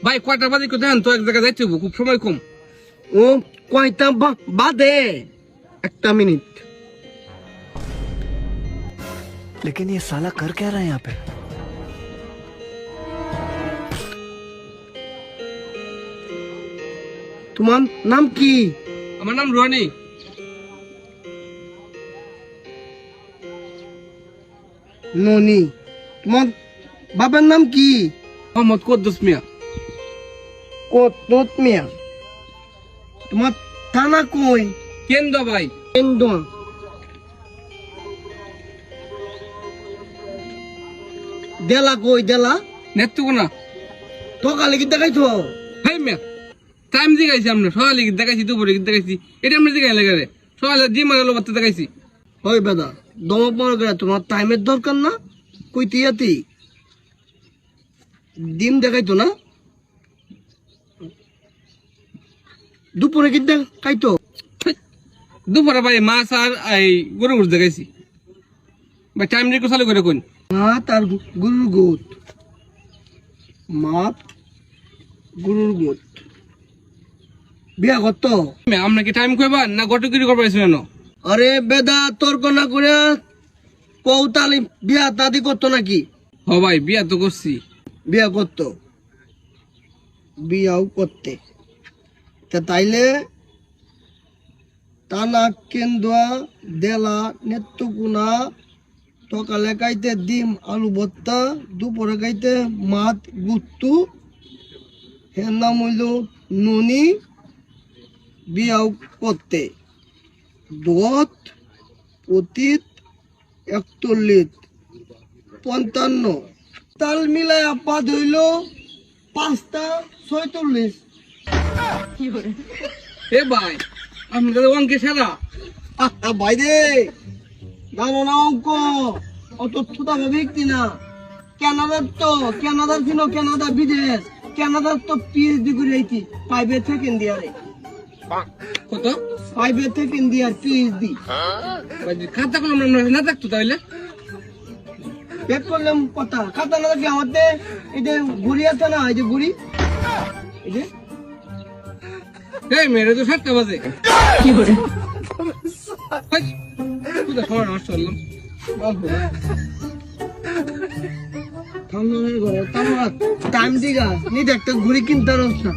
ভাই কয়টা বাজে কো দেন তো এক জায়গায় যাইতে হইব, খুব সময় কম। ও কয়টা বাদে? একটা মিনিট। लेकिन ये साला कर क्या रहा है यहाँ पे? তোমার নাম কি? আমার নাম রনি। ননি। তোমার বাবার নাম কি? মোহাম্মদ কুদ্দুস মিয়া। কত মিয়া। তোমার থানা কই? কেন্দ্র ভাই। কেন্দ্র। দেলা কই? দেলা নেত্রকোনা। সকালে কি দেখাইছো? হাই মিয়া, টাইম দেখাইছি আমরা, সকালে গীত দেখাইছি, দুপুরে গীত দেখাইছি, এটা আমরা দেখাই লাগে রে। সকালে জি মারালো বাচ্চা দেখাইছি। ওই বেদা দম পড়ে গেলে তোমার টাইমের দরকার না? কইতে ইয়াতি ডিম দেখাইতো না? দুপুরে কি দেখাইতো? দুপুরে ভাই মাছ আর এই গরু গুড় দেখাইছি ভাই। টাইম রেখে চালু করে কোন মাত আর গরুর গোট। মাত গরুর গোট। বিয়া কত? আমরা কি টাইম কইবা না গটকিরি করবাইছ না? আরে বেদা তর্ক না করে কৌতালি বিয়া দাদি করতো নাকি? হ ভাই বিয়া তো করছি। বিয়া করতো? বিয়াও করতে তা তাইলে টানা কেন্দুয়া দেলা নেত্রকোনা সকালে খাইতে ডিম আলু ভর্তা, দুপুরে খাইতে মাছ গুত্তু, এর নাম হইল ননি। বিয়াও করতে দত অতীত 41 55 তাল মিলাই আপা ধইল 5টা 46। এ ভাই আমরা অঙ্কে সারা ভাই রে জানো না অঙ্ক অত ছুটা ব্যক্তি না। কানাডার ছিল কানাডা বিদেশ। কানাডার তো পিএইচডি করে আইতি প্রাইভেট সেকেন্ড ইয়ারে। কত? Private second year PhD. খাতা কলম না থাকতো তাইলে বের করলাম কথা। খাতা না থাকলে আমাদের এই যে ঘুড়ি আছে না, এই যে ঘুড়ি, এই যে এই মেরে তো 7টা বাজে। কি করে তুই সময় নষ্ট করলাম। টাইম দিগা নি একটা ঘুড়ি কিনতে পারছ না।